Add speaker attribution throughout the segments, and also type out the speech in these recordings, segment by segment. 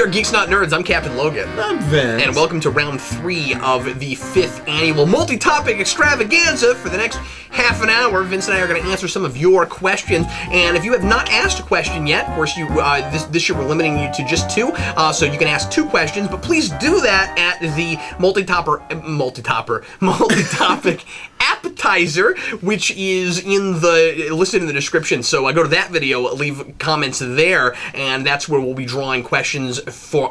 Speaker 1: are Geeks Not Nerds. I'm Captain Logan.
Speaker 2: I'm Vince.
Speaker 1: And welcome to round 3 of the 5th annual Multi-Topic Extravaganza. For the next half an hour, Vince and I are going to answer some of your questions. And if you have not asked a question yet, of course, this year we're limiting you to just 2, so you can ask 2 questions. But please do that at the Multi-Topic Appetizer, which is listed in the description. So I go to that video, leave comments there, and that's where we'll be drawing questions for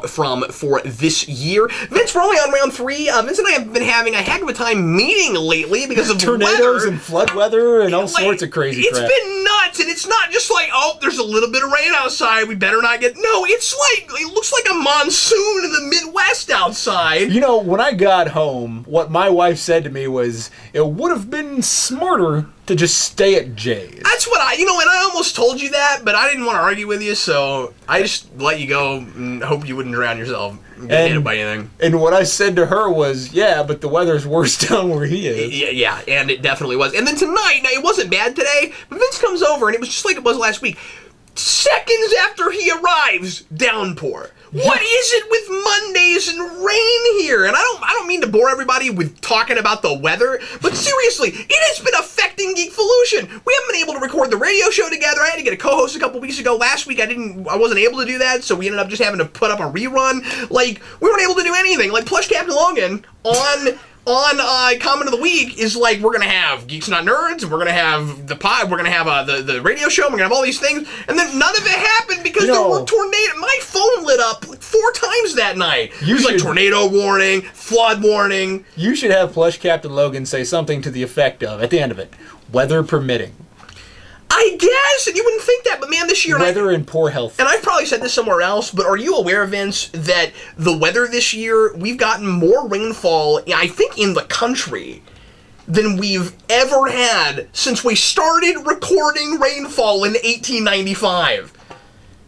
Speaker 1: this year. Vince, we're only on round 3. Vince and I have been having a heck of a time meeting lately because of
Speaker 2: tornadoes
Speaker 1: weather.
Speaker 2: And flood weather and all sorts of crazy crap.
Speaker 1: It's been nuts, and it's not just like, oh, there's a little bit of rain outside, we better not get... No, it's like, it looks like a monsoon in the Midwest outside.
Speaker 2: You know, when I got home, what my wife said to me was, it would have been smarter to just stay at Jay's.
Speaker 1: That's what and I almost told you that, but I didn't want to argue with you, so I just let you go and hope you wouldn't drown yourself and get hit by anything.
Speaker 2: And what I said to her was, yeah, but the weather's worse down where he is.
Speaker 1: Yeah, and it definitely was. And then tonight, now it wasn't bad today, but Vince comes over and it was just like it was last week. Seconds after he arrives, downpour. What is it with Mondays and rain here? And I don't mean to bore everybody with talking about the weather, but seriously, it has been affecting Geekvolution. We haven't been able to record the radio show together. I had to get a co-host a couple weeks ago. Last week I wasn't able to do that, so we ended up just having to put up a rerun. Like, we weren't able to do anything. Like, Plush Captain Logan on Comment of the Week is like, we're gonna have Geeks Not Nerds, and we're gonna have the pod, we're gonna have the radio show, and we're gonna have all these things, and then none of it happened because there were tornadoes. My phone lit up like 4 times that night. It was like tornado warning, flood warning.
Speaker 2: You should have Plush Captain Logan say something to the effect of, at the end of it, weather permitting.
Speaker 1: I guess, and you wouldn't think that, but man, this year...
Speaker 2: Weather and poor health.
Speaker 1: And I've probably said this somewhere else, but are you aware, Vince, that the weather this year, we've gotten more rainfall, I think, in the country than we've ever had since we started recording rainfall in 1895.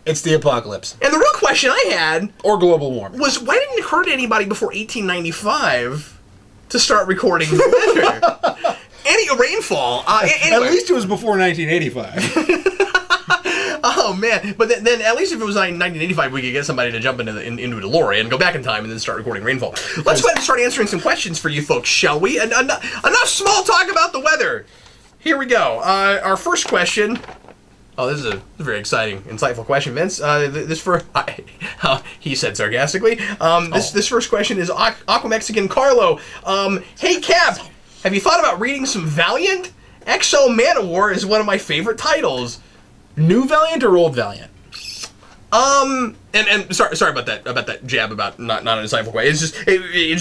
Speaker 2: It's the apocalypse.
Speaker 1: And the real question I had...
Speaker 2: Or global warming.
Speaker 1: ...was, why didn't it occur to anybody before 1895 to start recording the weather? Any rainfall. Anyway.
Speaker 2: At least it was before 1985.
Speaker 1: Oh, man. But then at least if it was 1985, we could get somebody to jump into a DeLorean, go back in time, and then start recording rainfall. Let's go ahead and start answering some questions for you folks, shall we? Enough small talk about the weather. Here we go. Our first question... Oh, this is a very exciting, insightful question, Vince. He said sarcastically. This first question is Aqua Mexican Carlo. Hey, Cap... Have you thought about reading some Valiant? Exo Manowar is one of my favorite titles.
Speaker 2: New Valiant or old Valiant?
Speaker 1: And sorry about that jab about not an insightful way. It's just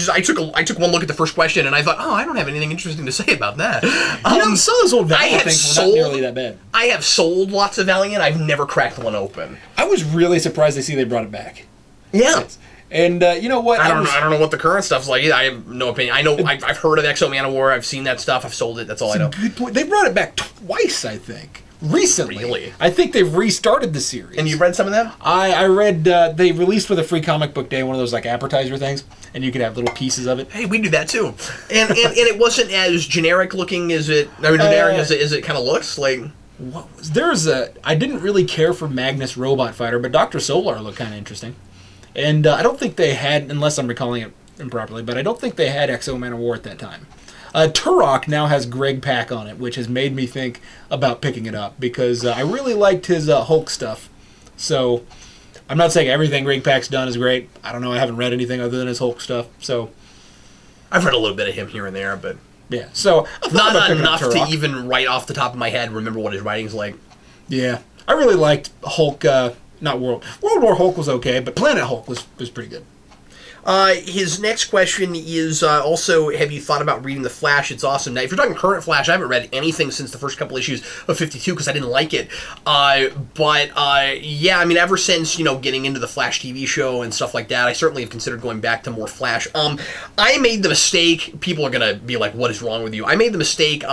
Speaker 1: I took one look at the first question and I thought, I don't have anything interesting to say about that.
Speaker 2: Some of those old Valiant things were not nearly that bad.
Speaker 1: I have sold lots of Valiant. I've never cracked one open.
Speaker 2: I was really surprised to see they brought it back.
Speaker 1: Yeah.
Speaker 2: And you know what?
Speaker 1: I don't know what the current stuff's like. I have no opinion. I know I've heard of Exo Manowar. I've seen that stuff. I've sold it. That's all I know.
Speaker 2: Good point. They brought it back twice, I think. Recently.
Speaker 1: Really?
Speaker 2: I think they've restarted the series.
Speaker 1: And you read some of them?
Speaker 2: I read, they released with a free comic book day, one of those like appetizer things, and you could have little pieces of it.
Speaker 1: Hey, we do that too. And it wasn't as generic looking as it, generic as it kind of looks. Like,
Speaker 2: I didn't really care for Magnus Robot Fighter, but Dr. Solar looked kind of interesting. And I don't think they had, unless I'm recalling it improperly, but I don't think they had Exo Manowar at that time. Turok now has Greg Pak on it, which has made me think about picking it up, because I really liked his Hulk stuff. So, I'm not saying everything Greg Pak's done is great. I don't know, I haven't read anything other than his Hulk stuff, so...
Speaker 1: I've read a little bit of him here and there, but...
Speaker 2: Yeah, so...
Speaker 1: Not enough to even right off the top of my head remember what his writing's like.
Speaker 2: Yeah, I really liked Hulk... Not World War Hulk was okay, but Planet Hulk was pretty good.
Speaker 1: His next question is also, have you thought about reading The Flash? It's awesome. Now, if you're talking current Flash, I haven't read anything since the first couple issues of 52 because I didn't like it. Yeah, I mean, ever since, getting into the Flash TV show and stuff like that, I certainly have considered going back to more Flash. I made the mistake, people are going to be like, what is wrong with you? I made the mistake,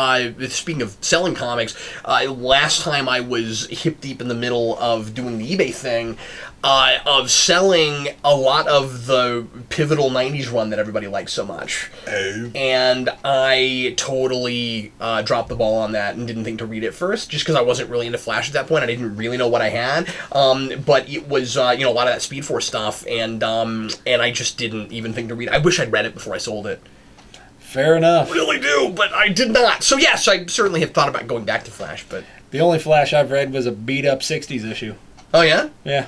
Speaker 1: speaking of selling comics, last time I was hip deep in the middle of doing the eBay thing, of selling a lot of the pivotal 90s run that everybody likes so much.
Speaker 3: Oh.
Speaker 1: And I totally dropped the ball on that and didn't think to read it first, just because I wasn't really into Flash at that point. I didn't really know what I had. But it was, a lot of that Speed Force stuff, and I just didn't even think to read it. I wish I'd read it before I sold it.
Speaker 2: Fair enough.
Speaker 1: Really do, but I did not. So yes, I certainly have thought about going back to Flash, but...
Speaker 2: The only Flash I've read was a beat-up 60s issue.
Speaker 1: Oh, yeah?
Speaker 2: Yeah.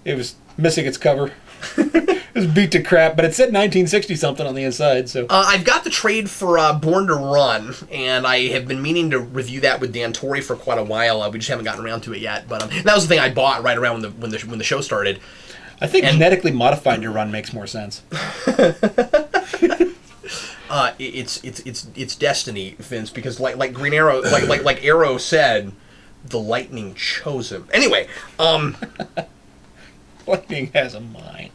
Speaker 2: It was missing its cover. It was beat to crap, but it said 1960-something on the inside, so...
Speaker 1: I've got the trade for Born to Run, and I have been meaning to review that with Dan Torrey for quite a while. We just haven't gotten around to it yet, but that was the thing I bought right around when the show started.
Speaker 2: I think genetically modifying your run makes more sense.
Speaker 1: It's destiny, Vince, because like Green Arrow, like Arrow said, the lightning chose him. Anyway,
Speaker 2: Lightning has a mind.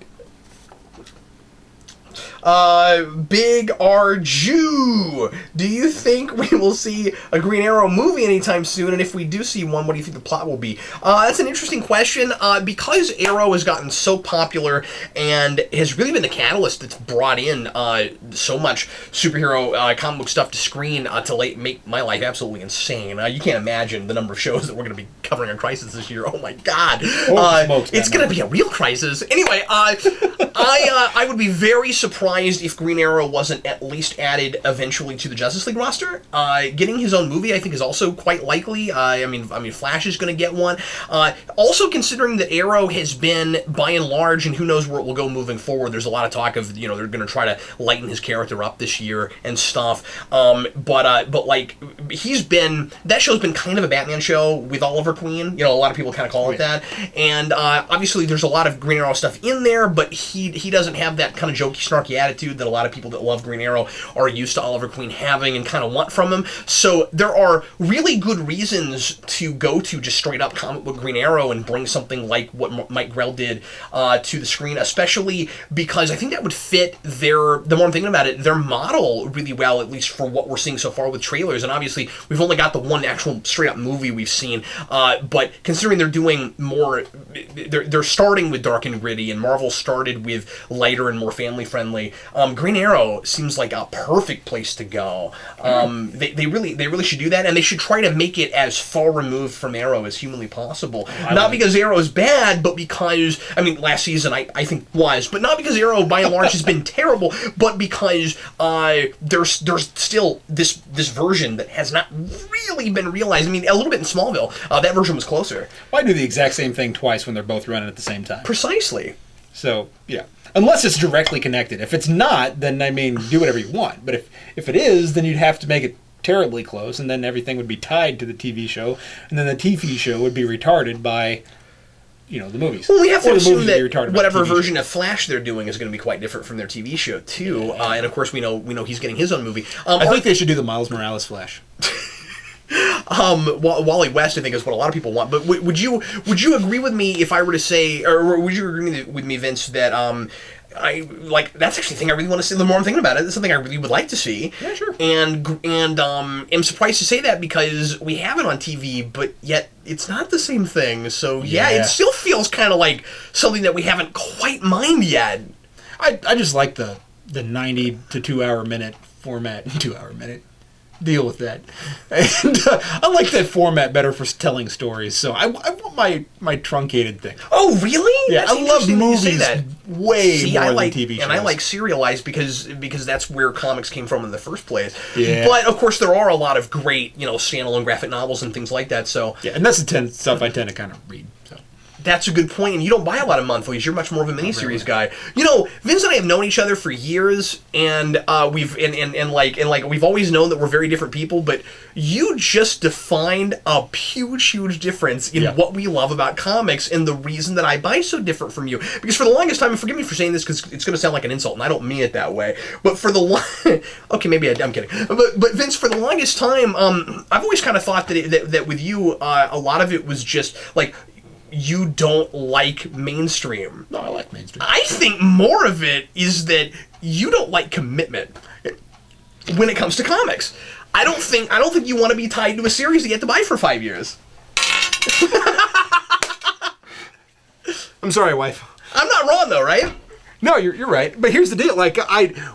Speaker 1: Big Arju, do you think we will see a Green Arrow movie anytime soon? And if we do see one, what do you think the plot will be? That's an interesting question. Because Arrow has gotten so popular and has really been the catalyst that's brought in so much superhero comic book stuff to screen to make my life absolutely insane. You can't imagine the number of shows that we're going to be covering on Crisis this year. Oh my God. It's going to be a real crisis. Anyway, I would be very surprised if Green Arrow wasn't at least added eventually to the Justice League roster. Getting his own movie, I think, is also quite likely. I mean, Flash is going to get one. Also, considering that Arrow has been, by and large, and who knows where it will go moving forward, there's a lot of talk of, they're going to try to lighten his character up this year and stuff. But like, that show's been kind of a Batman show with Oliver Queen. A lot of people kind of call it that. And obviously, there's a lot of Green Arrow stuff in there, but he doesn't have that kind of jokey, snarky attitude that a lot of people that love Green Arrow are used to Oliver Queen having and kind of want from him. So there are really good reasons to go to just straight up comic book Green Arrow and bring something like what Mike Grell did to the screen, especially because I think that would fit the more I'm thinking about it, their model really well, at least for what we're seeing so far with trailers. And obviously we've only got the one actual straight up movie we've seen, but considering they're doing more, they're starting with dark and gritty, and Marvel started with lighter and more family friendly. Green Arrow seems like a perfect place to go. They really should do that, and they should try to make it as far removed from Arrow as humanly possible. Not because Arrow is bad, but because, last season I think was, but not because Arrow by and large has been terrible, but because there's still this version that has not really been realized. A little bit in Smallville, that version was closer.
Speaker 2: Why do the exact same thing twice when they're both running at the same time?
Speaker 1: Precisely.
Speaker 2: So, yeah. Unless it's directly connected. If it's not, then, do whatever you want. But if it is, then you'd have to make it terribly close, and then everything would be tied to the TV show, and then the TV show would be retarded by, the movies.
Speaker 1: Well, we have to assume that whatever version of Flash they're doing is going to be quite different from their TV show, too. Yeah. And, of course, we know he's getting his own movie.
Speaker 2: I think they should do the Miles Morales Flash.
Speaker 1: Wally West, I think, is what a lot of people want. But would you agree with me if I were to say, or would you agree with me, Vince, that that's actually the thing I really want to see. The more I'm thinking about it, it's something I really would like to see.
Speaker 2: Yeah, sure.
Speaker 1: And I'm surprised to say that because we have it on TV, but yet it's not the same thing. So yeah, it still feels kind of like something that we haven't quite mined yet.
Speaker 2: I just like the 90 to 2 hour minute format. 2 hour minute. Deal with that. And I like that format better for telling stories, so I want my truncated thing.
Speaker 1: Oh, really?
Speaker 2: Yeah, I love movies way more than TV shows.
Speaker 1: And I like serialized because that's where comics came from in the first place.
Speaker 2: Yeah.
Speaker 1: But, of course, there are a lot of great, standalone graphic novels and things like that, so...
Speaker 2: Yeah, and that's the stuff I tend to kind of read, so...
Speaker 1: That's a good point, and you don't buy a lot of monthlies. You're much more of a miniseries guy. Vince and I have known each other for years, and we've always known that we're very different people. But you just defined a huge difference in what we love about comics, and the reason that I buy so different from you. Because for the longest time, and forgive me for saying this, because it's going to sound like an insult, and I don't mean it that way. But for the okay, maybe I'm kidding. But Vince, for the longest time, I've always kind of thought that with you, a lot of it was just like. You don't like mainstream.
Speaker 2: No, I like mainstream.
Speaker 1: I think more of it is that you don't like commitment when it comes to comics. I don't think you want to be tied to a series that you have to buy for 5 years.
Speaker 2: I'm sorry, wife.
Speaker 1: I'm not wrong though, right?
Speaker 2: No, you're right. But here's the deal. Like,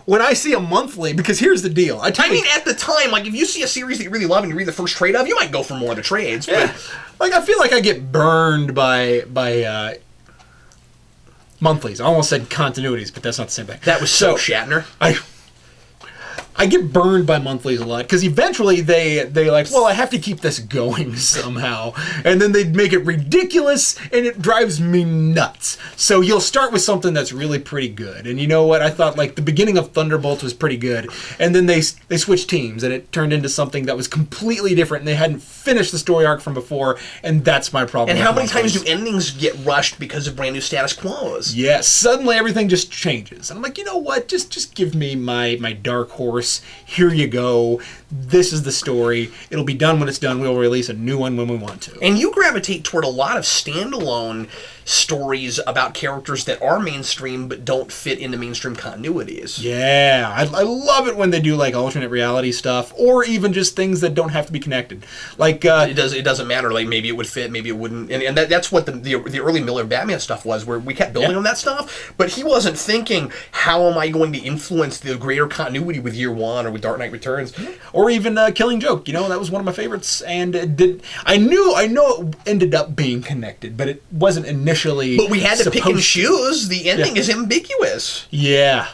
Speaker 2: when I see a monthly, because here's the deal.
Speaker 1: I mean, at the time, like, if you see a series that you really love and you read the first trade of, you might go for more of the trades. But
Speaker 2: yeah. Like, I feel like I get burned by monthlies. I almost said continuities, but that's not the same thing.
Speaker 1: That was so Shatner.
Speaker 2: I get burned by monthlies a lot because eventually they like, well, I have to keep this going somehow, and then they make it ridiculous and it drives me nuts. So you'll start with something that's really pretty good, and you know what? I thought like the beginning of Thunderbolt was pretty good, and then they switched teams and it turned into something that was completely different, and they hadn't finished the story arc from before, and that's my problem.
Speaker 1: And how many times do endings get rushed because of brand new status quos?
Speaker 2: Yeah, suddenly everything just changes, and I'm like, you know what? Just give me my dark horse. Here you go. This is the story. It'll be done when it's done. We'll release a new one when we want to.
Speaker 1: And you gravitate toward a lot of standalone stories about characters that are mainstream but don't fit into mainstream continuities.
Speaker 2: Yeah, I love it when they do like alternate reality stuff, or even just things that don't have to be connected. Like
Speaker 1: it doesn't matter. Like maybe it would fit, maybe it wouldn't. And that's what the early Miller Batman stuff was, where we kept building on that stuff, but he wasn't thinking, how am I going to influence the greater continuity with Year One or with Dark Knight Returns,
Speaker 2: or even Killing Joke. You know, that was one of my favorites, and I know it ended up being connected, but it wasn't initially.
Speaker 1: But we had to pick and choose. The ending is ambiguous.
Speaker 2: Yeah.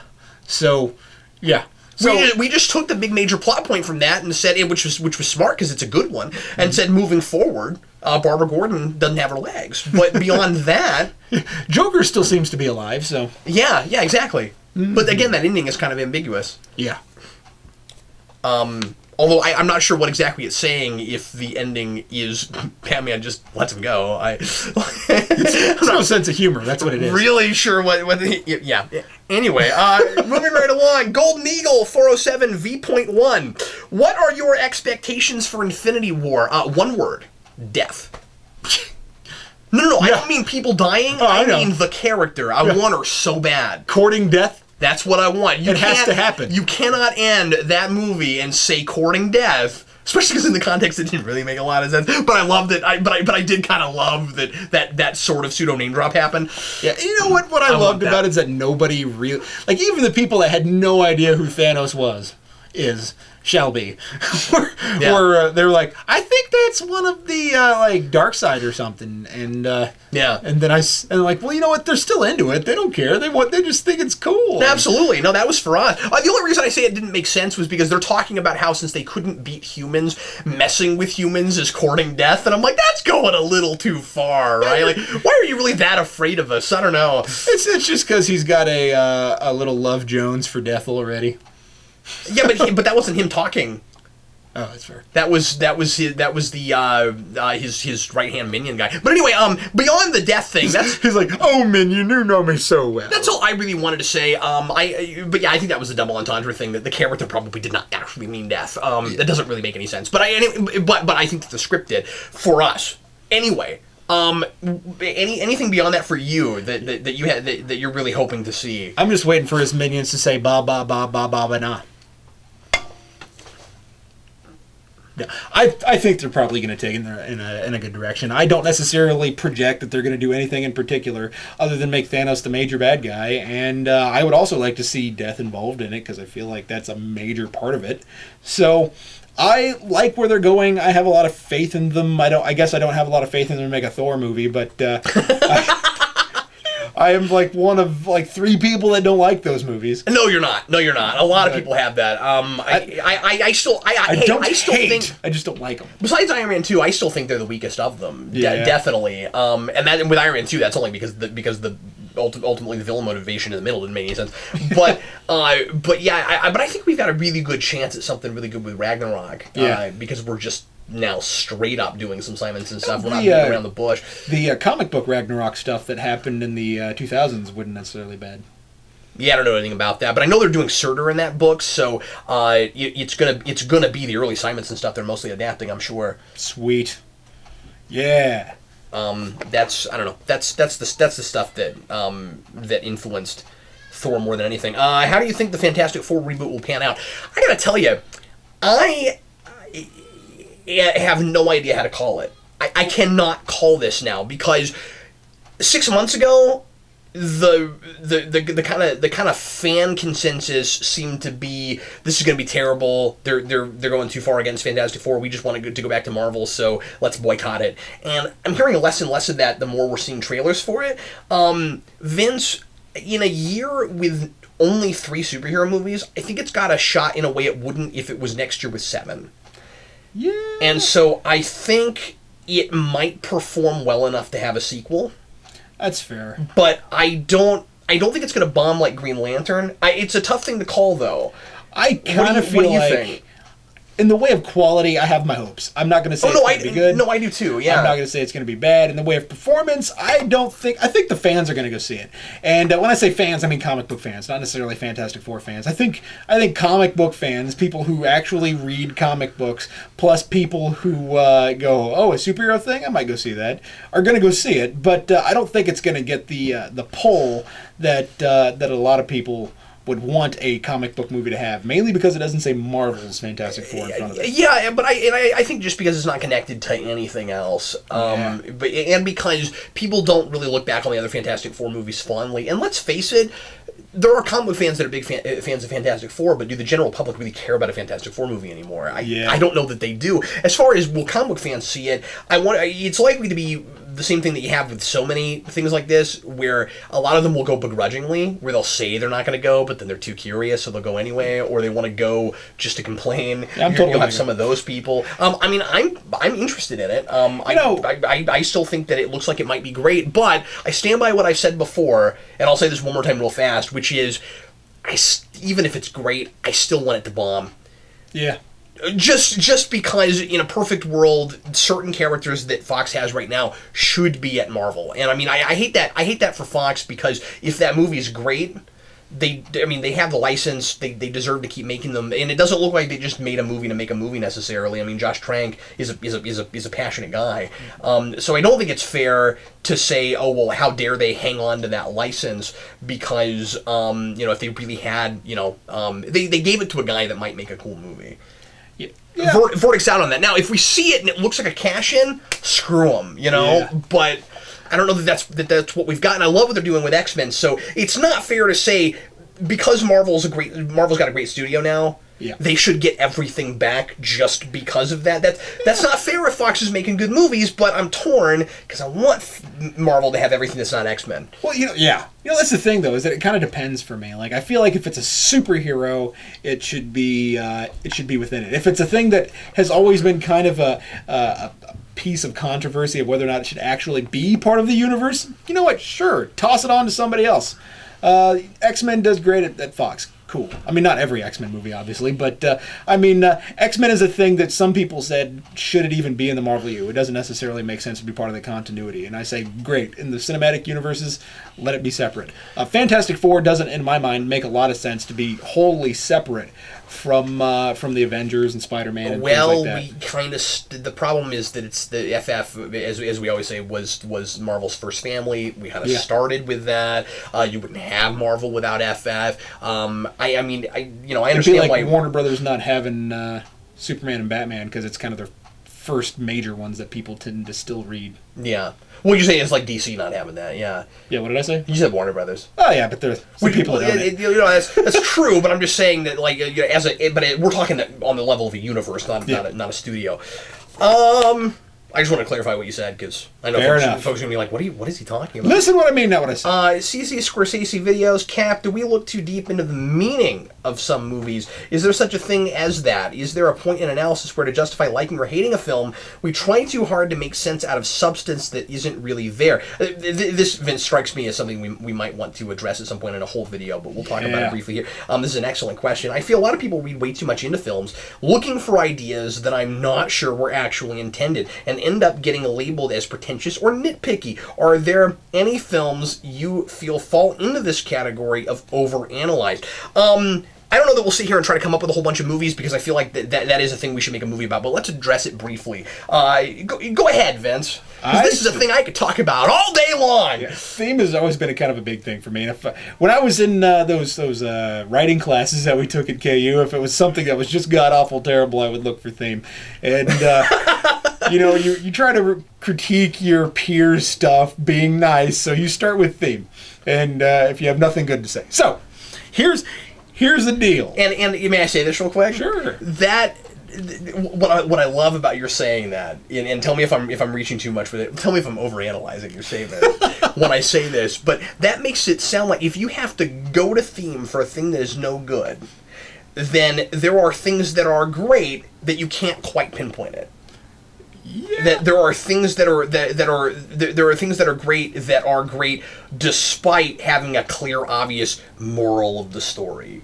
Speaker 2: So, yeah. So
Speaker 1: we just took the big major plot point from that and said, which was smart because it's a good one, and said moving forward, Barbara Gordon doesn't have her legs. But beyond that,
Speaker 2: Joker still seems to be alive. So
Speaker 1: yeah, exactly. Mm-hmm. But again, that ending is kind of ambiguous.
Speaker 2: Yeah.
Speaker 1: Although I'm not sure what exactly it's saying. If the ending is Batman just lets him go,
Speaker 2: it's no sense of humor. That's what it is.
Speaker 1: Really sure what yeah. Anyway, moving right along. Golden Eagle 407 V.1. What are your expectations for Infinity War? One word: death. No. I don't mean people dying. I mean the character. I want her so bad.
Speaker 2: Courting death.
Speaker 1: That's what I want.
Speaker 2: It has to happen.
Speaker 1: You cannot end that movie and say courting death, especially because in the context it didn't really make a lot of sense. But I loved it. But I did kind of love that sort of pseudo name drop happened.
Speaker 2: Yeah, you know what? What I loved about it is that nobody really, like, even the people that had no idea who Thanos shall be. Or they're like, I think that's one of the like Darkseid or something, and and then and like, well, you know what? They're still into it. They don't care. They just think it's cool.
Speaker 1: Absolutely, no, that was for us. The only reason I say it didn't make sense was because they're talking about how since they couldn't beat humans, messing with humans is courting death, and I'm like, that's going a little too far, right? Like, why are you really that afraid of us? I don't know.
Speaker 2: It's just because he's got a little Love Jones for death already.
Speaker 1: Yeah, but that wasn't him talking.
Speaker 2: Oh, that's fair.
Speaker 1: That was his right hand minion guy. But anyway, beyond the death thing,
Speaker 2: he's like, oh minion, you know me so well.
Speaker 1: That's all I really wanted to say. But yeah, I think that was a double entendre thing, that the character probably did not actually mean death. That doesn't really make any sense. But I think that the script did for us. Anyway, anything beyond that for you that you had that you're really hoping to see?
Speaker 2: I'm just waiting for his minions to say ba ba ba ba ba ba na. Yeah, I think they're probably going to take it in a good direction. I don't necessarily project that they're going to do anything in particular other than make Thanos the major bad guy, and I would also like to see death involved in it because I feel like that's a major part of it. So I like where they're going. I have a lot of faith in them. I guess I don't have a lot of faith in them to make a Thor movie, but I am like one of like 3 people that don't like those movies.
Speaker 1: No, you're not. A lot of people have that. I still think
Speaker 2: I just don't like them.
Speaker 1: Besides Iron Man 2, I still think they're the weakest of them.
Speaker 2: Yeah.
Speaker 1: Definitely. And with Iron Man 2, that's only because the ultimately the villain motivation in the middle didn't make any sense. But yeah, but I think we've got a really good chance at something really good with Ragnarok. Because we're just now straight up doing some Simonson stuff. We're not beating around the bush.
Speaker 2: The comic book Ragnarok stuff that happened in the 2000s wasn't necessarily bad.
Speaker 1: Yeah, I don't know anything about that, but I know they're doing Surtur in that book, so it's gonna be the early Simonson stuff they're mostly adapting, I'm sure.
Speaker 2: Sweet. Yeah.
Speaker 1: That's I don't know. That's the stuff that influenced Thor more than anything. How do you think the Fantastic Four reboot will pan out? I gotta tell you, I have no idea how to call it. I cannot call this now because 6 months ago, the kind of fan consensus seemed to be, this is going to be terrible. They're going too far against Fantastic Four. We just want to go back to Marvel, so let's boycott it. And I'm hearing less and less of that the more we're seeing trailers for it. Vince, in a year with only 3 superhero movies, I think it's got a shot in a way it wouldn't if it was next year with 7.
Speaker 2: Yeah.
Speaker 1: And so I think it might perform well enough to have a sequel.
Speaker 2: That's fair.
Speaker 1: But I don't think it's going to bomb like Green Lantern. It's a tough thing to call, though.
Speaker 2: I kind of feel
Speaker 1: what do you
Speaker 2: like,
Speaker 1: think?
Speaker 2: In the way of quality, I have my hopes. I'm not going to say it's going to be good.
Speaker 1: No, I do too, yeah.
Speaker 2: I'm not going to say it's going to be bad. In the way of performance, I think the fans are going to go see it. And when I say fans, I mean comic book fans, not necessarily Fantastic Four fans. I think comic book fans, people who actually read comic books, plus people who go, oh, a superhero thing? I might go see that, are going to go see it. But I don't think it's going to get the pull that a lot of people would want a comic book movie to have, mainly because it doesn't say Marvel's Fantastic Four in front of it.
Speaker 1: Yeah, but I think just because it's not connected to anything else, and because people don't really look back on the other Fantastic Four movies fondly, and let's face it, there are comic book fans that are big fans of Fantastic Four, but do the general public really care about a Fantastic Four movie anymore? I don't know that they do. As far as will comic book fans see it, it's likely to be the same thing that you have with so many things like this, where a lot of them will go begrudgingly, where they'll say they're not going to go, but then they're too curious, so they'll go anyway, or they want to go just to complain.
Speaker 2: Yeah,
Speaker 1: You'll have some of those people. I mean, I'm interested in it. I still think that it looks like it might be great, but I stand by what I've said before, and I'll say this one more time real fast, which is, even if it's great, I still want it to bomb.
Speaker 2: Yeah.
Speaker 1: Just because in a perfect world, certain characters that Fox has right now should be at Marvel, and I mean I hate that for Fox, because if that movie is great, they have the license, they deserve to keep making them, and it doesn't look like they just made a movie to make a movie necessarily. I mean, Josh Trank is a passionate guy, so I don't think it's fair to say, oh well, how dare they hang on to that license, because if they really had they gave it to a guy that might make a cool movie. Yeah. Verdict's out on that. Now, if we see it and it looks like a cash-in, screw them, Yeah. But I don't know that that's what we've got. And I love what they're doing with X-Men. So it's not fair to say, because Marvel's got a great studio now, they should get everything back just because of that. That's not fair if Fox is making good movies, but I'm torn because I want Marvel to have everything that's not X-Men.
Speaker 2: Well, that's the thing though, is that it kind of depends for me. Like, I feel like if it's a superhero, it should be within it. If it's a thing that has always been kind of a piece of controversy of whether or not it should actually be part of the universe, you know what? Sure, toss it on to somebody else. X-Men does great at Fox. Cool. I mean, not every X-Men movie, obviously, but X-Men is a thing that some people said, should it even be in the Marvel U? It doesn't necessarily make sense to be part of the continuity. And I say, great. In the cinematic universes, let it be separate. Fantastic Four doesn't, in my mind, make a lot of sense to be wholly separate from the Avengers and Spider-Man and things like that.
Speaker 1: We kind of the problem is that it's the FF, as we always say, was Marvel's first family. We kind of started with that. You wouldn't have Marvel without FF. I understand
Speaker 2: It'd be like
Speaker 1: why
Speaker 2: Warner Brothers not having Superman and Batman, because it's kind of their first major ones that people tend to still read.
Speaker 1: Yeah. Well, you're saying it's like DC not having that, yeah.
Speaker 2: Yeah, what did I say?
Speaker 1: You said Warner Brothers.
Speaker 2: Oh yeah, but there's some people that don't.
Speaker 1: That's true, but I'm just saying that, like, we're talking on the level of a universe, not a studio. I just want to clarify what you said, because I know folks are going to be like, what is he talking about?
Speaker 2: Listen what I mean, not what I said.
Speaker 1: CC Scorsese videos, Cap, do we look too deep into the meaning of some movies? Is there such a thing as that? Is there a point in analysis where to justify liking or hating a film, we try too hard to make sense out of substance that isn't really there? This, Vince, strikes me as something we might want to address at some point in a whole video, but we'll talk about it briefly here. This is an excellent question. I feel a lot of people read way too much into films, looking for ideas that I'm not sure were actually intended, and end up getting labeled as pretentious or nitpicky. Are there any films you feel fall into this category of overanalyzed? I don't know that we'll sit here and try to come up with a whole bunch of movies, because I feel like that is a thing we should make a movie about, but let's address it briefly. Go ahead, Vince. This is a thing I could talk about all day long.
Speaker 2: Yeah, theme has always been a kind of a big thing for me. And when I was in those writing classes that we took at KU, if it was something that was just god-awful terrible, I would look for theme. And You try to critique your peers' stuff being nice, so you start with theme. And if you have nothing good to say. So, here's the deal.
Speaker 1: And may I say this real quick?
Speaker 2: Sure.
Speaker 1: That what I love about your saying that, and tell me if I'm reaching too much with it. Tell me if I'm overanalyzing your statement when I say this. But that makes it sound like if you have to go to theme for a thing that is no good, then there are things that are great that you can't quite pinpoint it.
Speaker 2: Yeah.
Speaker 1: That there are things that are things that are great despite having a clear, obvious moral of the story.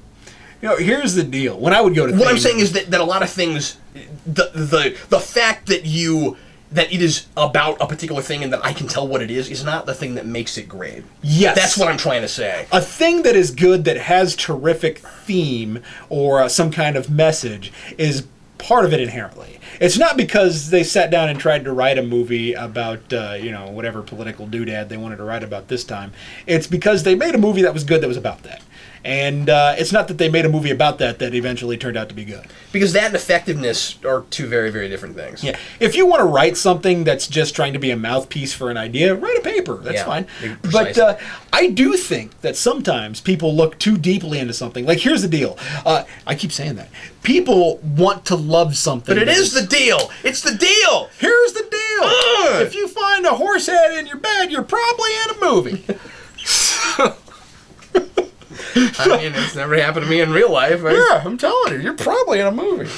Speaker 2: Here's the deal. When I would go to
Speaker 1: what I'm saying is that a lot of things, the fact that it is about a particular thing and that I can tell what it is not the thing that makes it great.
Speaker 2: Yes.
Speaker 1: That's what I'm trying to say.
Speaker 2: A thing that is good that has terrific theme or some kind of message is part of it inherently. It's not because they sat down and tried to write a movie about, whatever political doodad they wanted to write about this time. It's because they made a movie that was good that was about that. And it's not that they made a movie about that eventually turned out to be good.
Speaker 1: Because that and effectiveness are two very, very different things.
Speaker 2: Yeah. If you want to write something that's just trying to be a mouthpiece for an idea, write a paper. That's fine.
Speaker 1: Precisely.
Speaker 2: But I do think that sometimes people look too deeply into something. Like, here's the deal. I keep saying that. People want to love something.
Speaker 1: But it is the deal. It's the deal.
Speaker 2: Here's the deal. If you find a horse head in your bed, you're probably in a movie.
Speaker 1: I mean, it's never happened to me in real life. Right?
Speaker 2: Yeah, I'm telling you, you're probably in a movie.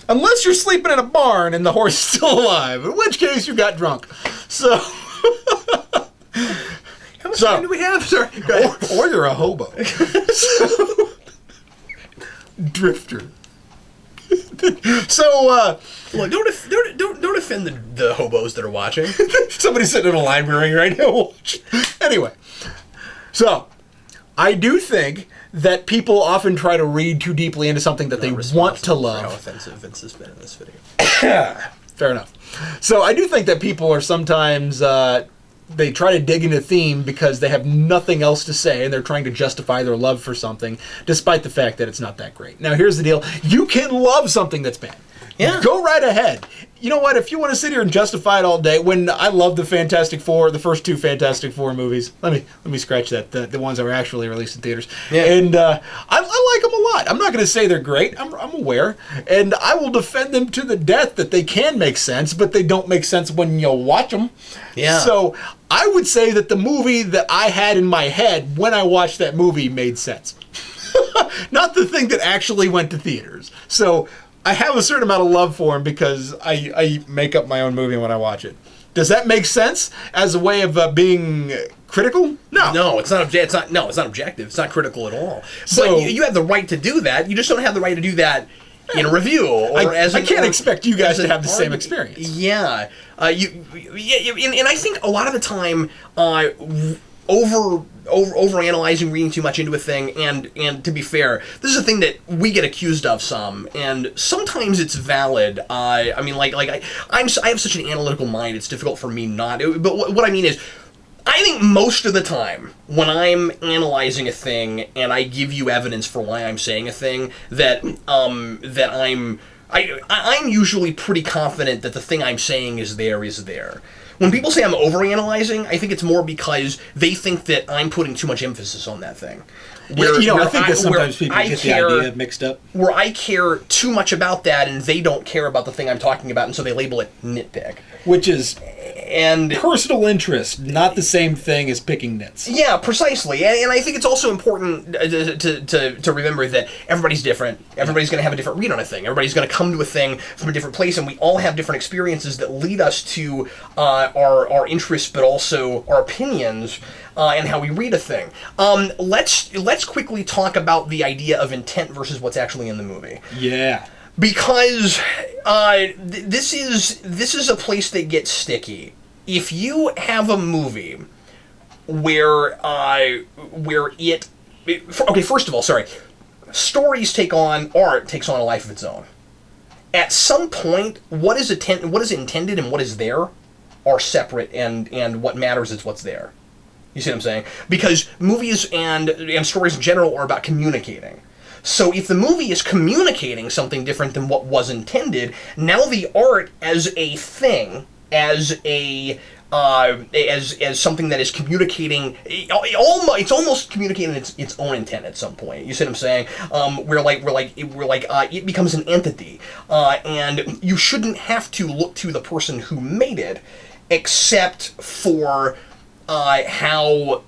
Speaker 2: Unless you're sleeping in a barn and the horse is still alive, in which case you got drunk. So,
Speaker 1: how much time do we have, sir?
Speaker 2: Or you're a hobo. Drifter. So,
Speaker 1: look, don't offend the hobos that are watching.
Speaker 2: Somebody's sitting in a library right now. Anyway, so I do think that people often try to read too deeply into something that they want to love.
Speaker 1: How offensive Vince has been in this video.
Speaker 2: Fair enough. So I do think that people are sometimes they try to dig into theme because they have nothing else to say and they're trying to justify their love for something despite the fact that it's not that great. Now here's the deal. You can love something that's bad.
Speaker 1: Yeah.
Speaker 2: Go right ahead. You know what? If you want to sit here and justify it all day, when I love the Fantastic Four, the first two Fantastic Four movies, let me scratch that. The ones that were actually released in theaters, and I like them a lot. I'm not going to say they're great. I'm aware, and I will defend them to the death that they can make sense, but they don't make sense when you watch them.
Speaker 1: Yeah.
Speaker 2: So I would say that the movie that I had in my head when I watched that movie made sense, not the thing that actually went to theaters. So I have a certain amount of love for him because I make up my own movie when I watch it. Does that make sense as a way of being critical? No,
Speaker 1: it's not objective. It's not critical at all.
Speaker 2: So,
Speaker 1: but you have the right to do that. You just don't have the right to do that in a review or
Speaker 2: I can't expect you guys to have the same experience.
Speaker 1: Yeah, and I think a lot of the time, overanalyzing, reading too much into a thing, and to be fair, this is a thing that we get accused of some, and sometimes it's valid. I have such an analytical mind; it's difficult for me not. But what I mean is, I think most of the time when I'm analyzing a thing and I give you evidence for why I'm saying a thing, that I'm usually pretty confident that the thing I'm saying is there. When people say I'm overanalyzing, I think it's more because they think that I'm putting too much emphasis on that thing.
Speaker 2: I think that sometimes people get the idea mixed up.
Speaker 1: Where I care too much about that and they don't care about the thing I'm talking about, and so they label it nitpick.
Speaker 2: Which is personal interest, not the same thing as picking nits.
Speaker 1: Yeah, precisely. And I think it's also important to remember that everybody's different. Everybody's going to have a different read on a thing. Everybody's going to come to a thing from a different place, and we all have different experiences that lead us to our interests, but also our opinions and how we read a thing. Let's quickly talk about the idea of intent versus what's actually in the movie.
Speaker 2: Yeah.
Speaker 1: Because this is a place that gets sticky. If you have a movie where first of all, stories art takes on a life of its own. At some point, what is intended and what is there are separate, and what matters is what's there. You see what I'm saying? Because movies and stories in general are about communicating. So if the movie is communicating something different than what was intended, now the art as a thing, as something that is communicating, it's almost communicating its own intent at some point. You see what I'm saying? It becomes an entity, and you shouldn't have to look to the person who made it, except for how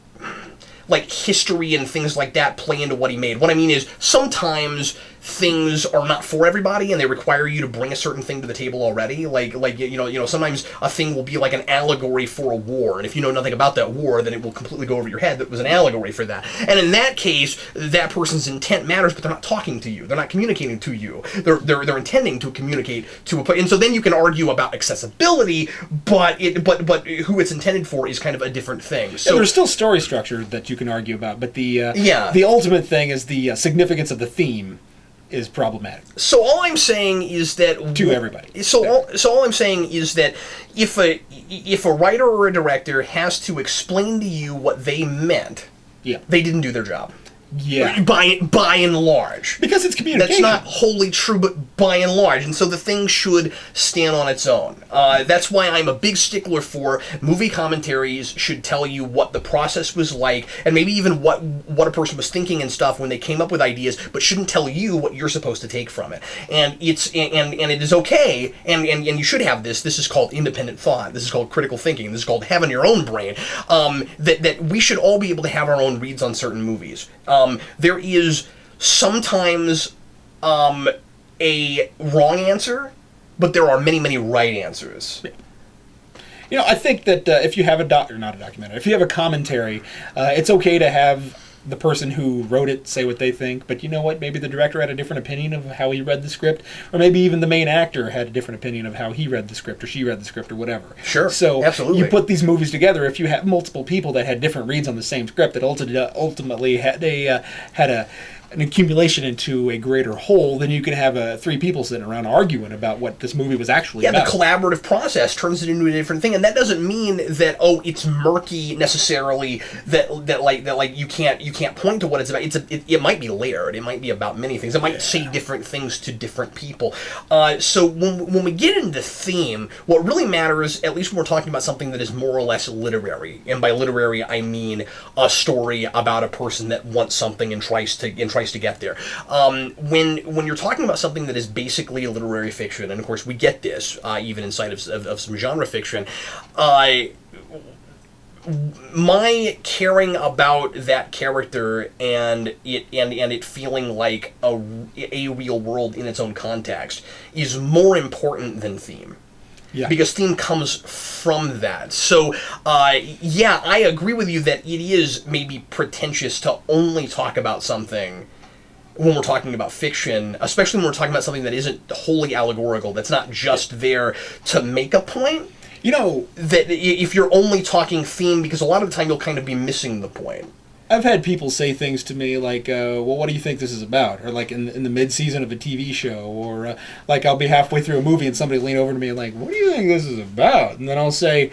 Speaker 1: history and things like that play into what he made. What I mean is, sometimes things are not for everybody, and they require you to bring a certain thing to the table already. Sometimes a thing will be like an allegory for a war, and if you know nothing about that war, then it will completely go over your head that it was an allegory for that. And in that case, that person's intent matters, but they're not talking to you. They're not communicating to you. They're intending to communicate to a place. And so then you can argue about accessibility, but who it's intended for is kind of a different thing. So
Speaker 2: there's still story structure that you can argue about, but the ultimate thing is the significance of the theme is problematic.
Speaker 1: So all I'm saying is that
Speaker 2: to everybody.
Speaker 1: So all I'm saying is that if a writer or a director has to explain to you what they meant, they didn't do their job.
Speaker 2: Yeah.
Speaker 1: By and large.
Speaker 2: Because it's communication.
Speaker 1: That's not wholly true, but by and large. And so the thing should stand on its own. That's why I'm a big stickler for movie commentaries should tell you what the process was like, and maybe even what a person was thinking and stuff when they came up with ideas, but shouldn't tell you what you're supposed to take from it. And it is okay, and you should have this. This is called independent thought. This is called critical thinking. This is called having your own brain. That we should all be able to have our own reads on certain movies. There is sometimes a wrong answer, but there are many, many right answers.
Speaker 2: I think that if you have if you have a commentary, it's okay to have the person who wrote it say what they think, but you know what? Maybe the director had a different opinion of how he read the script, or maybe even the main actor had a different opinion of how he read the script, or she read the script, or whatever.
Speaker 1: Sure,
Speaker 2: so
Speaker 1: absolutely.
Speaker 2: You put these movies together, if you have multiple people that had different reads on the same script, that ultimately had an accumulation into a greater whole, then you can have three people sitting around arguing about what this movie was actually about.
Speaker 1: The collaborative process turns it into a different thing, and that doesn't mean that it's murky necessarily. That you can't point to what it's about. It might be layered. It might be about many things. It might say different things to different people. So when we get into theme, what really matters, at least when we're talking about something that is more or less literary, and by literary I mean a story about a person that wants something and tries to get there. When you're talking about something that is basically a literary fiction, and of course we get this even inside of some genre fiction, my caring about that character and it feeling like a real world in its own context is more important than theme.
Speaker 2: Yeah.
Speaker 1: Because theme comes from that. So, I agree with you that it is maybe pretentious to only talk about something when we're talking about fiction, especially when we're talking about something that isn't wholly allegorical, that's not just there to make a point. That if you're only talking theme, because a lot of the time you'll kind of be missing the point.
Speaker 2: I've had people say things to me like, well, what do you think this is about? Or like in the mid-season of a TV show, or I'll be halfway through a movie and somebody lean over to me and like, what do you think this is about? And then I'll say,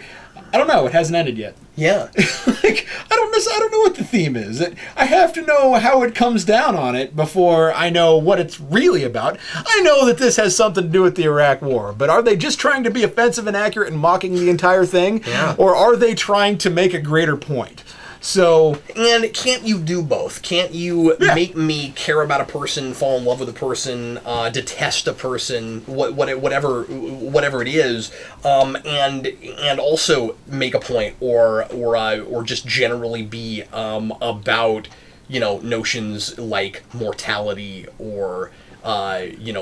Speaker 2: I don't know, it hasn't ended yet.
Speaker 1: Yeah.
Speaker 2: I don't know what the theme is. I have to know how it comes down on it before I know what it's really about. I know that this has something to do with the Iraq War, but are they just trying to be offensive and accurate and mocking the entire thing?
Speaker 1: Yeah.
Speaker 2: Or are they trying to make a greater point? So,
Speaker 1: and can't you do both? Can't you make me care about a person, fall in love with a person, detest a person, whatever it is, and also make a point, or just generally be about notions like mortality or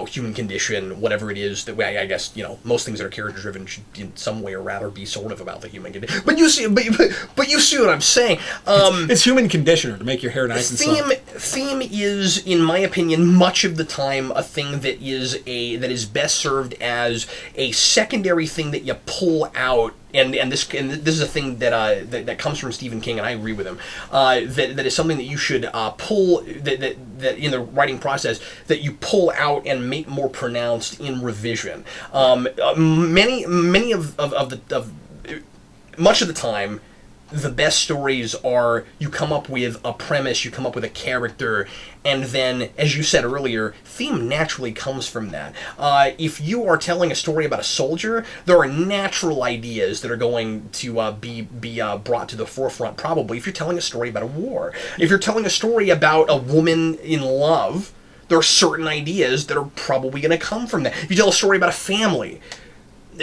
Speaker 1: human condition, whatever it is that way. I guess most things that are character driven should in some way or rather be sort of about the human condition. But you see what I'm saying.
Speaker 2: It's human conditioner to make your hair nice and soft.
Speaker 1: Theme is, in my opinion, much of the time a thing that is best served as a secondary thing that you pull out. And this is a thing that comes from Stephen King, and I agree with him. That is something that you should pull that in the writing process that you pull out and make more pronounced in revision. Much of the time, the best stories are you come up with a premise, you come up with a character, and then, as you said earlier, theme naturally comes from that. If you are telling a story about a soldier, there are natural ideas that are going to be brought to the forefront, probably, if you're telling a story about a war. If you're telling a story about a woman in love, there are certain ideas that are probably going to come from that. If you tell a story about a family,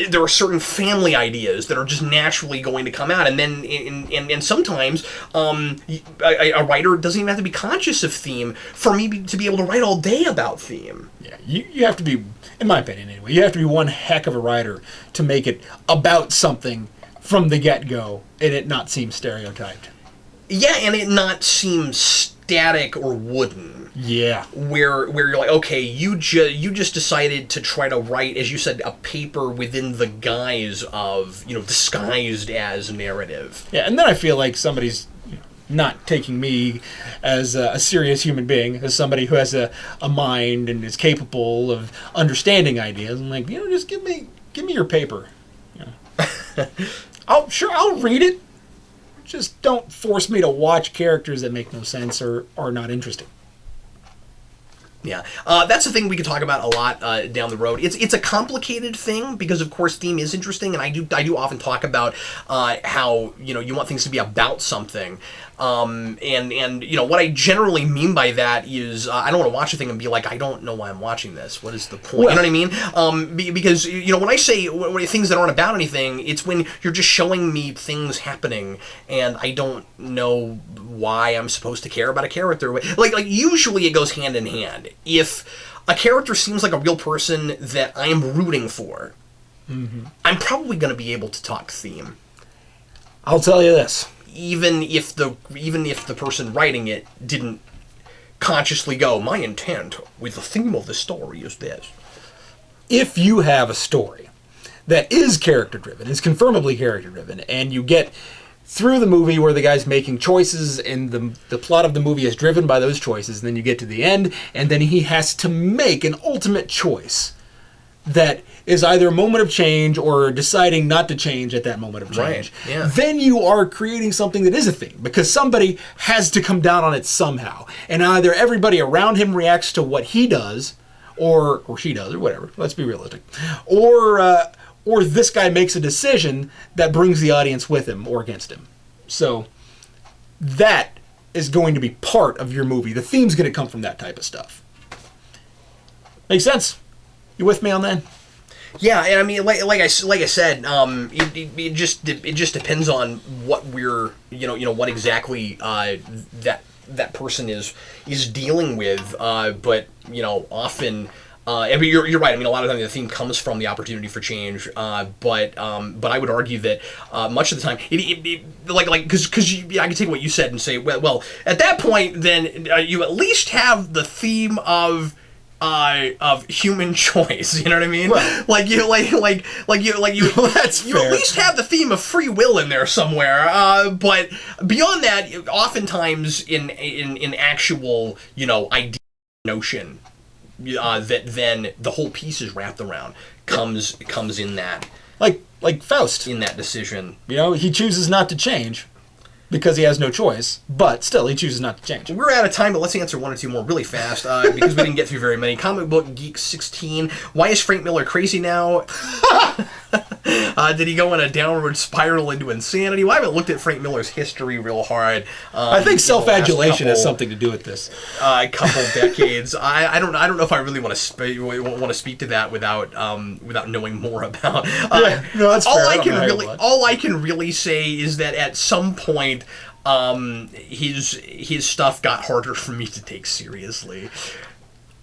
Speaker 1: there are certain family ideas that are just naturally going to come out, and then and sometimes a writer doesn't even have to be conscious of theme for me to be able to write all day about theme.
Speaker 2: Yeah, you have to be, in my opinion anyway, you have to be one heck of a writer to make it about something from the get-go and it not seem stereotyped.
Speaker 1: Yeah, and it not seem static or wooden.
Speaker 2: Yeah.
Speaker 1: Where you're like, okay, you just decided to try to write, as you said, a paper within the guise of, disguised as narrative.
Speaker 2: Yeah, and then I feel like somebody's not taking me as a serious human being, as somebody who has a mind and is capable of understanding ideas. I'm like, just give me your paper. I'll read it. Just don't force me to watch characters that make no sense or are not interesting.
Speaker 1: Yeah, that's a thing we could talk about a lot down the road. It's a complicated thing because, of course, theme is interesting, and I do often talk about how you want things to be about something, and what I generally mean by that is I don't want to watch a thing and be like, I don't know why I'm watching this. What is the point?
Speaker 2: Well,
Speaker 1: you know what I mean? Because when I say things that aren't about anything, it's when you're just showing me things happening, and I don't know why I'm supposed to care about a character. Like usually it goes hand in hand. If a character seems like a real person that I'm rooting for, I'm probably going to be able to talk theme.
Speaker 2: I'll tell you this.
Speaker 1: Even if the person writing it didn't consciously go, my intent with the theme of the story is this.
Speaker 2: If you have a story that is character-driven, is confirmably character-driven, and you get through the movie where the guy's making choices and the plot of the movie is driven by those choices, and then you get to the end, and then he has to make an ultimate choice that is either a moment of change or deciding not to change at that moment of change.
Speaker 1: Right, yeah.
Speaker 2: Then you are creating something that is a theme, because somebody has to come down on it somehow. And either everybody around him reacts to what he does, or she does, or whatever, let's be realistic, or this guy makes a decision that brings the audience with him or against him. So that is going to be part of your movie. The theme's going to come from that type of stuff. Makes sense? You with me on that?
Speaker 1: Yeah, and I mean, like I said, it just depends on what we're what exactly that person is dealing with. But often. I mean, you're right. I mean, a lot of times the theme comes from the opportunity for change, but I would argue that much of the time, because I can take what you said and say, well, at that point, then you at least have the theme of human choice. You know what I mean?
Speaker 2: Well,
Speaker 1: That's you
Speaker 2: fair.
Speaker 1: At least have the theme of free will in there somewhere. But beyond that, oftentimes in actual idea notion. That then the whole piece is wrapped around comes in that
Speaker 2: like Faust
Speaker 1: in that decision.
Speaker 2: He chooses not to change because he has no choice, but still he chooses not to change.
Speaker 1: We're out of time, but let's answer one or two more really fast because we didn't get through very many. Comic Book Geek 16. Why is Frank Miller crazy now? Did he go in a downward spiral into insanity? Well, I haven't looked at Frank Miller's history real hard.
Speaker 2: I think self-adulation has something to do with this.
Speaker 1: Couple decades. I don't know if I really want to speak to that without knowing more about.
Speaker 2: No, that's fair.
Speaker 1: All I can really say is that at some point, his stuff got harder for me to take seriously.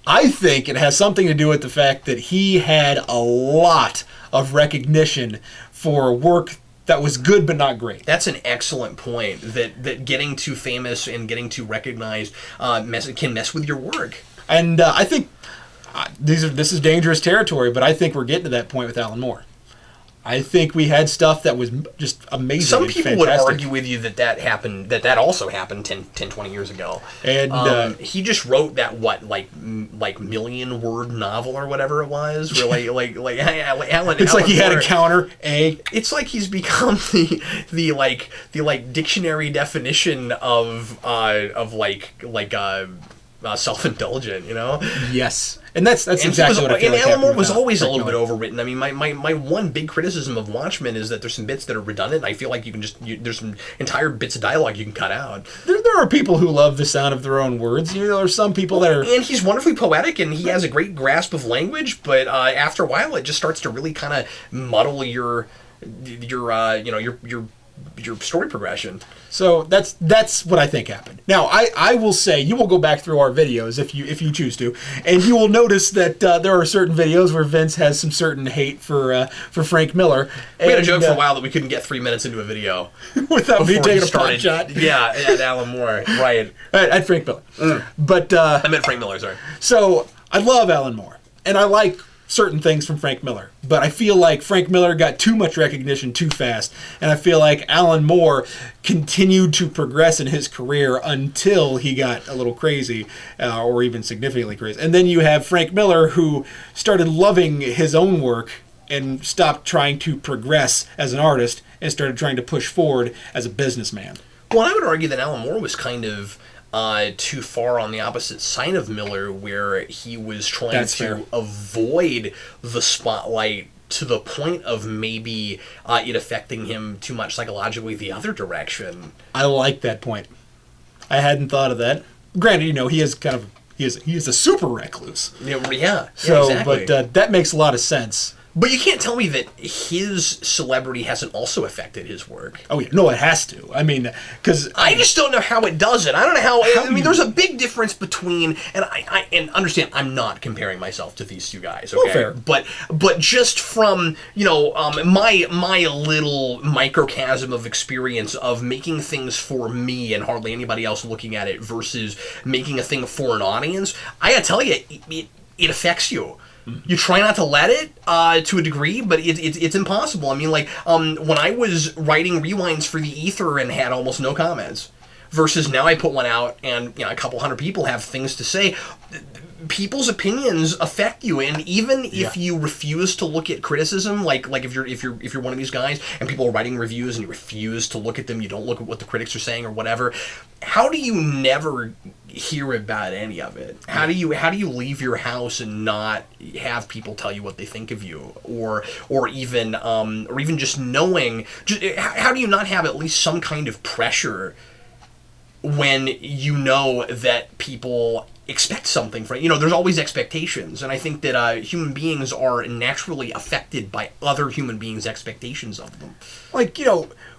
Speaker 2: I think it has something to do with the fact that he had a lot of recognition for work that was good but not great.
Speaker 1: That's an excellent point, that getting too famous and getting too recognized can mess with your work.
Speaker 2: And I think this is dangerous territory, but I think we're getting to that point with Alan Moore. I think we had stuff that was just amazing.
Speaker 1: Some
Speaker 2: and
Speaker 1: people would
Speaker 2: fantastic.
Speaker 1: argue with you that happened, that also happened 10, 20 years ago.
Speaker 2: And
Speaker 1: he just wrote that, like million-word novel or whatever it was, where like Alan.
Speaker 2: It's
Speaker 1: Alan
Speaker 2: like he had
Speaker 1: Moore,
Speaker 2: a counter, A.
Speaker 1: It's like he's become the dictionary definition of self-indulgent, you know?
Speaker 2: Yes. And that's exactly what I feel
Speaker 1: and
Speaker 2: like
Speaker 1: Alan Moore
Speaker 2: happened
Speaker 1: was
Speaker 2: with
Speaker 1: always a
Speaker 2: Frank
Speaker 1: little bit
Speaker 2: Miller.
Speaker 1: overwritten. I mean, my one big criticism of Watchmen is that there's some bits that are redundant. I feel like you can there's some entire bits of dialogue you can cut out.
Speaker 2: There are people who love the sound of their own words. You know, there's some people that are...
Speaker 1: And he's wonderfully poetic, and he has a great grasp of language, but after a while, it just starts to really kind of muddle your story progression.
Speaker 2: So that's what I think happened. Now, I will say, you will go back through our videos if you choose to, and you will notice that there are certain videos where Vince has some certain hate for Frank Miller.
Speaker 1: We had a joke for a while that we couldn't get 3 minutes into a video
Speaker 2: without me taking a pot
Speaker 1: started.
Speaker 2: shot.
Speaker 1: Yeah, at Alan Moore, right.
Speaker 2: At Frank Miller. But
Speaker 1: I meant Frank Miller, sorry.
Speaker 2: So, I love Alan Moore, and I like certain things from Frank Miller, but I feel like Frank Miller got too much recognition too fast, and I feel like Alan Moore continued to progress in his career until he got a little crazy, or even significantly crazy. And then you have Frank Miller, who started loving his own work and stopped trying to progress as an artist and started trying to push forward as a businessman.
Speaker 1: Well, I would argue that Alan Moore was kind of too far on the opposite side of Miller, where he was trying to avoid the spotlight to the point of maybe it affecting him too much psychologically the other direction.
Speaker 2: I like that point. I hadn't thought of that. Granted, you know, he is a super recluse.
Speaker 1: Yeah.
Speaker 2: So,
Speaker 1: exactly.
Speaker 2: But that makes a lot of sense.
Speaker 1: But you can't tell me that his celebrity hasn't also affected his work.
Speaker 2: Oh, yeah. No, it has to. I mean, because...
Speaker 1: I just don't know how it does it. I don't know how... I mean, there's a big difference between... And I understand, I'm not comparing myself to these two guys, okay?
Speaker 2: Well, fair.
Speaker 1: But just from, my little microcosm of experience of making things for me and hardly anybody else looking at it versus making a thing for an audience, I gotta tell you, it affects you. You try not to let it to a degree, but it's impossible. I mean, when I was writing rewinds for the Ether and had almost no comments, versus now I put one out and a couple hundred people have things to say. People's opinions affect you, and even if you refuse to look at criticism, like if you're one of these guys and people are writing reviews and you refuse to look at them, you don't look at what the critics are saying or whatever. How do you never hear about any of it? How do you leave your house and not have people tell you what they think of you, or even just knowing? How do you not have at least some kind of pressure when you know that people expect something from there's always expectations, and I think that human beings are naturally affected by other human beings' expectations of them.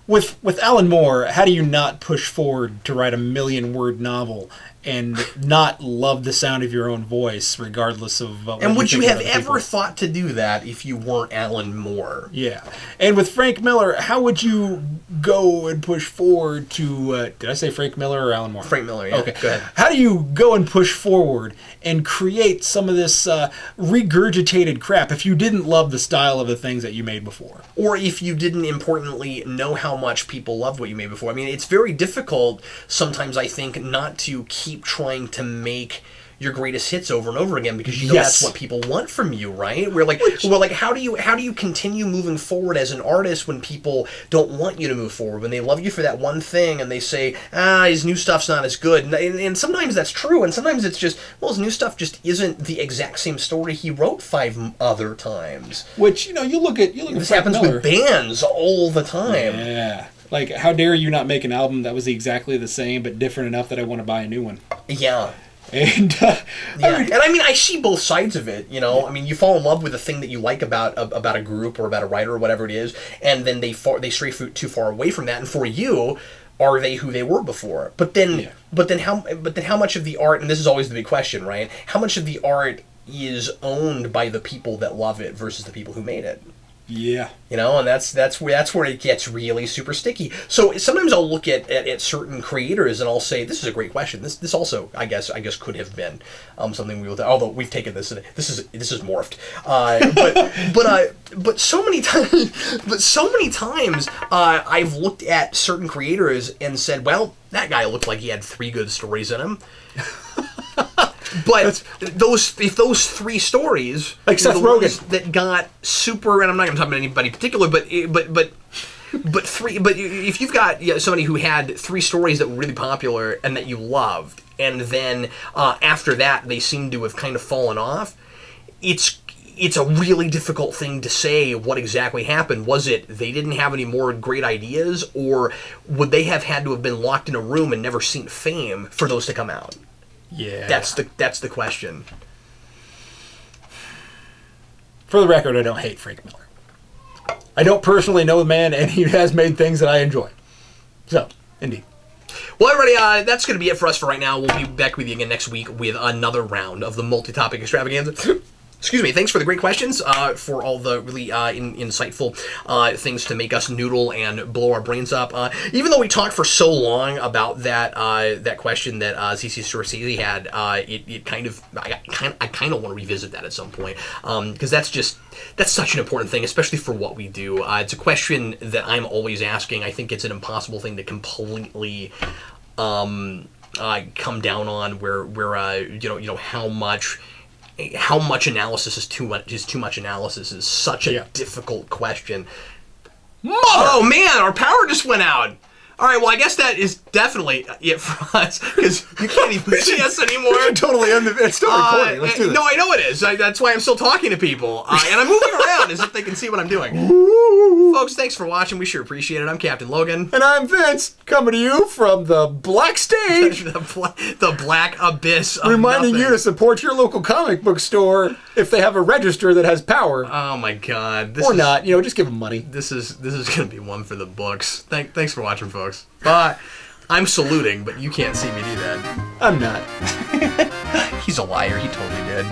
Speaker 2: With Alan Moore, how do you not push forward to write a 1,000,000-word novel and not love the sound of your own voice, regardless of what
Speaker 1: and would you have ever
Speaker 2: people?
Speaker 1: thought to do that if you weren't Alan Moore?
Speaker 2: Yeah. And with Frank Miller, how would you go and push forward to... did I say Frank Miller or Alan Moore?
Speaker 1: Frank Miller, yeah.
Speaker 2: Okay.
Speaker 1: Go ahead.
Speaker 2: How do you go and push forward and create some of this regurgitated crap if you didn't love the style of the things that you made before?
Speaker 1: Or if you didn't importantly know how much people loved what you made before. I mean, it's very difficult sometimes, I think, not to keep trying to make your greatest hits over and over again, because that's what people want from you, right? How do you continue moving forward as an artist when people don't want you to move forward, when they love you for that one thing and they say, his new stuff's not as good, and sometimes that's true, and sometimes it's just, his new stuff just isn't the exact same story he wrote 5 other times.
Speaker 2: Which you look at
Speaker 1: this
Speaker 2: Frank
Speaker 1: happens
Speaker 2: Miller.
Speaker 1: with bands all the time.
Speaker 2: Yeah. Like, how dare you not make an album that was exactly the same but different enough that I want to buy a new one?
Speaker 1: Yeah.
Speaker 2: And
Speaker 1: I see both sides of it, I mean, you fall in love with a thing that you like about a group or about a writer or whatever it is, and then they stray too far away from that, and for you, are they who they were before? But then how much of the art, and this is always the big question, right? How much of the art is owned by the people that love it versus the people who made it?
Speaker 2: Yeah.
Speaker 1: You know, and that's where it gets really super sticky. So sometimes I'll look at certain creators and I'll say, this is a great question. This also I guess could have been something we will. Although we've taken this and this is morphed. But so many times I've looked at certain creators and said, well, that guy looked like he had 3 good stories in him. But those 3 stories,
Speaker 2: like Seth Rogen,
Speaker 1: that got super, and I'm not going to talk about anybody particular, but if you've got somebody who had 3 stories that were really popular and that you loved, and then after that they seem to have kind of fallen off, it's a really difficult thing to say what exactly happened. Was it they didn't have any more great ideas, or would they have had to have been locked in a room and never seen fame for those to come out?
Speaker 2: Yeah.
Speaker 1: That's the question.
Speaker 2: For the record, I don't hate Frank Miller. I don't personally know the man, and he has made things that I enjoy. So, indeed.
Speaker 1: Well, everybody, that's going to be it for us for right now. We'll be back with you again next week with another round of the Multi-Topic Extravaganza. Excuse me. Thanks for the great questions, for all the really insightful things to make us noodle and blow our brains up. Even though we talked for so long about that question that ZC Scorsese had, it kind of I kind of want to revisit that at some point, because that's such an important thing, especially for what we do. It's a question that I'm always asking. I think it's an impossible thing to completely come down on. Where how much analysis is too much analysis is such a difficult question. Oh man, our power just went out. All right, well, I guess that is definitely it for us, because you can't even see us anymore.
Speaker 2: Totally, it's still recording. Let's do this.
Speaker 1: No, I know it is. That's why I'm still talking to people. And I'm moving around as if they can see what I'm doing. Folks, thanks for watching. We sure appreciate it. I'm Captain Logan.
Speaker 2: And I'm Vince, coming to you from the black stage.
Speaker 1: the black abyss of
Speaker 2: reminding
Speaker 1: nothing.
Speaker 2: you to support your local comic book store if they have a register that has power.
Speaker 1: Oh my god.
Speaker 2: Not, just give them money.
Speaker 1: This is going to be one for the books. Thanks for watching, folks. Bye. I'm saluting, but you can't see me do that.
Speaker 2: I'm not.
Speaker 1: He's a liar. He totally did.